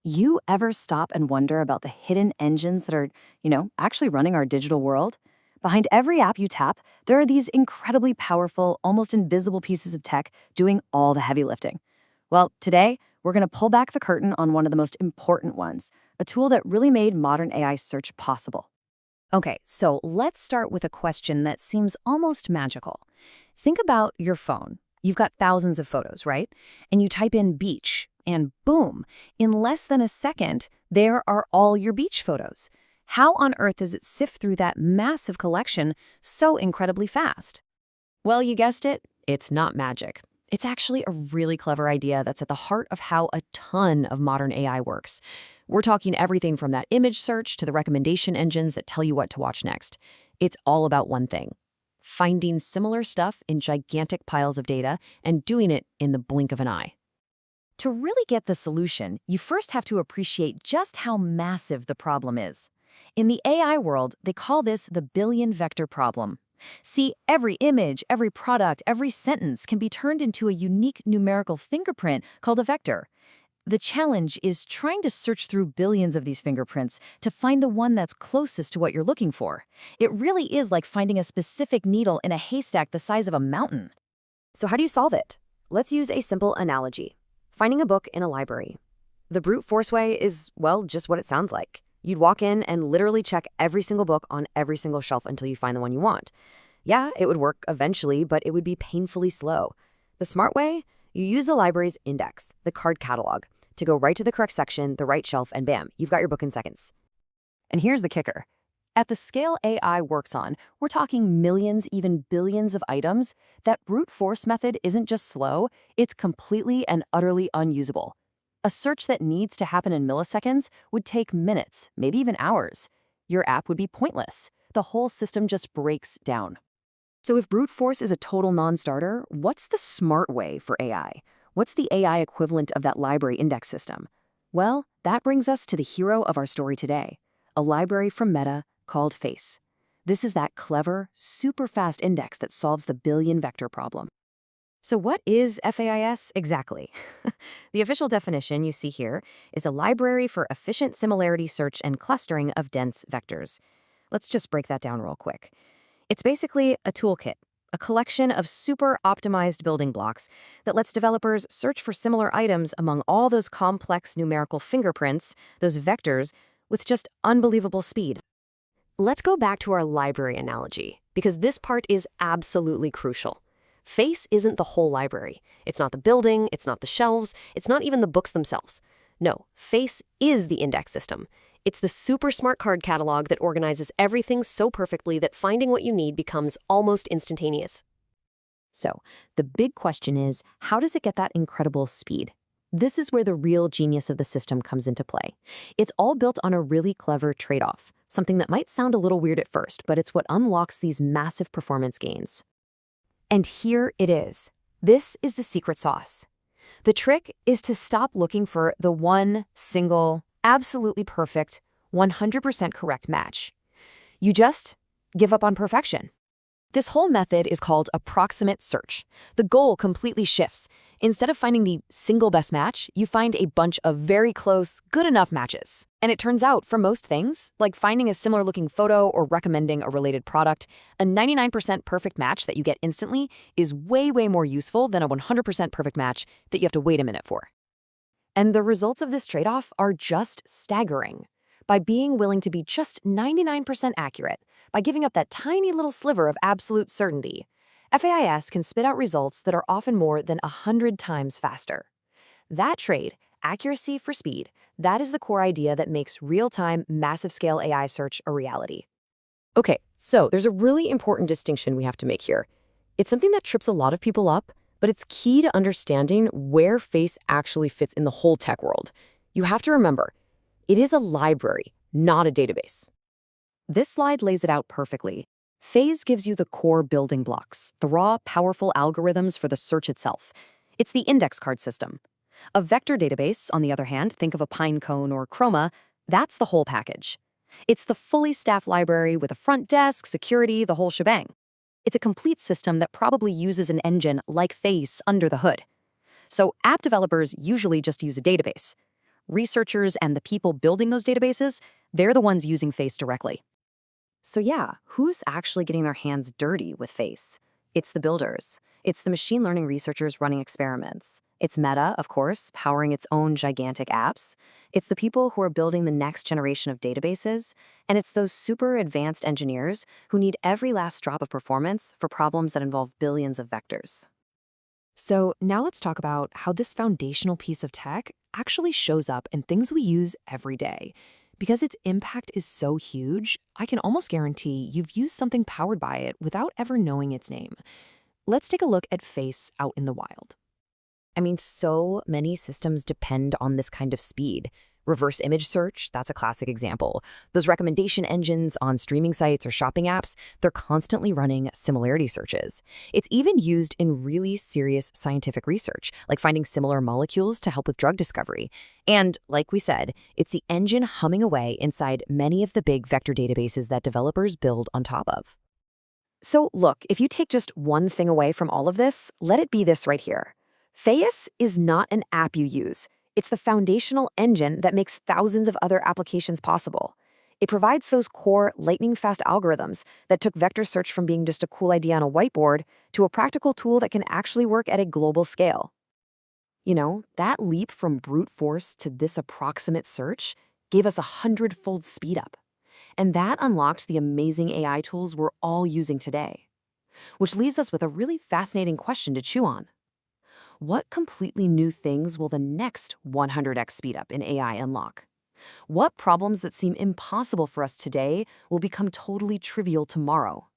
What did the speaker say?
You ever stop and wonder about the hidden engines that are, actually running our digital world? Behind every app you tap, there are these incredibly powerful, almost invisible pieces of tech doing all the heavy lifting. Well, today, we're going to pull back the curtain on one of the most important ones, a tool that really made modern AI search possible. Okay, so let's start with a question that seems almost magical. Think about your phone. You've got thousands of photos, right? And you type in beach, and boom, in less than a second, there are all your beach photos. How on earth does it sift through that massive collection so incredibly fast? Well, you guessed it, it's not magic. It's actually a really clever idea that's at the heart of how a ton of modern AI works. We're talking everything from that image search to the recommendation engines that tell you what to watch next. It's all about one thing: finding similar stuff in gigantic piles of data and doing it in the blink of an eye. To really get the solution, you first have to appreciate just how massive the problem is. In the AI world, they call this the billion vector problem. See, every image, every product, every sentence can be turned into a unique numerical fingerprint called a vector. The challenge is trying to search through billions of these fingerprints to find the one that's closest to what you're looking for. It really is like finding a specific needle in a haystack the size of a mountain. So how do you solve it? Let's use a simple analogy. Finding a book in a library. The brute force way is, well, just what it sounds like. You'd walk in and literally check every single book on every single shelf until you find the one you want. Yeah, it would work eventually, but it would be painfully slow. The smart way? You use the library's index, the card catalog, to go right to the correct section, the right shelf, and bam, you've got your book in seconds. And here's the kicker. At the scale AI works on, we're talking millions, even billions of items. That brute force method isn't just slow, it's completely and utterly unusable. A search that needs to happen in milliseconds would take minutes, maybe even hours. Your app would be pointless. The whole system just breaks down. So if brute force is a total non-starter, what's the smart way for AI? What's the AI equivalent of that library index system? Well, that brings us to the hero of our story today, a library from Meta called FAISS. This is that clever, super fast index that solves the billion vector problem. So what is FAISS exactly? The official definition you see here is a library for efficient similarity search and clustering of dense vectors. Let's just break that down real quick. It's basically a toolkit, a collection of super optimized building blocks that lets developers search for similar items among all those complex numerical fingerprints, those vectors, with just unbelievable speed. Let's go back to our library analogy, because this part is absolutely crucial. FAISS isn't the whole library. It's not the building, it's not the shelves, it's not even the books themselves. No, FAISS is the index system. It's the super smart card catalog that organizes everything so perfectly that finding what you need becomes almost instantaneous. So, the big question is, how does it get that incredible speed? This is where the real genius of the system comes into play. It's all built on a really clever trade-off, something that might sound a little weird at first, but it's what unlocks these massive performance gains. And here it is. This is the secret sauce. The trick is to stop looking for the one single, absolutely perfect, 100% correct match. You just give up on perfection. This whole method is called Approximate Search. The goal completely shifts. Instead of finding the single best match, you find a bunch of very close, good enough matches. And it turns out, for most things, like finding a similar-looking photo or recommending a related product, a 99% perfect match that you get instantly is way, way more useful than a 100% perfect match that you have to wait a minute for. And the results of this trade-off are just staggering. By being willing to be just 99% accurate, by giving up that tiny little sliver of absolute certainty, FAISS can spit out results that are often more than 100 times faster. That trade, accuracy for speed, that is the core idea that makes real-time, massive-scale AI search a reality. Okay, so there's a really important distinction we have to make here. It's something that trips a lot of people up, but it's key to understanding where FAISS actually fits in the whole tech world. You have to remember, it is a library, not a database. This slide lays it out perfectly. FAISS gives you the core building blocks, the raw, powerful algorithms for the search itself. It's the index card system. A vector database, on the other hand, think of a Pinecone or Chroma, that's the whole package. It's the fully staffed library with a front desk, security, the whole shebang. It's a complete system that probably uses an engine like FAISS under the hood. So app developers usually just use a database. Researchers and the people building those databases, they're the ones using FAISS directly. So yeah, who's actually getting their hands dirty with FAISS? It's the builders. It's the machine learning researchers running experiments. It's Meta, of course, powering its own gigantic apps. It's the people who are building the next generation of databases. And it's those super advanced engineers who need every last drop of performance for problems that involve billions of vectors. So now let's talk about how this foundational piece of tech actually shows up in things we use every day. Because its impact is so huge, I can almost guarantee you've used something powered by it without ever knowing its name. Let's take a look at FAISS out in the wild. I mean, so many systems depend on this kind of speed. Reverse image search, that's a classic example. Those recommendation engines on streaming sites or shopping apps, they're constantly running similarity searches. It's even used in really serious scientific research, like finding similar molecules to help with drug discovery. And like we said, it's the engine humming away inside many of the big vector databases that developers build on top of. So look, if you take just one thing away from all of this, let it be this right here. FAISS is not an app you use. It's the foundational engine that makes thousands of other applications possible. It provides those core lightning-fast algorithms that took vector search from being just a cool idea on a whiteboard to a practical tool that can actually work at a global scale. You know, that leap from brute force to this approximate search gave us 100-fold speed up. And that unlocked the amazing AI tools we're all using today. Which leaves us with a really fascinating question to chew on. What completely new things will the next 100x speedup in AI unlock? What problems that seem impossible for us today will become totally trivial tomorrow?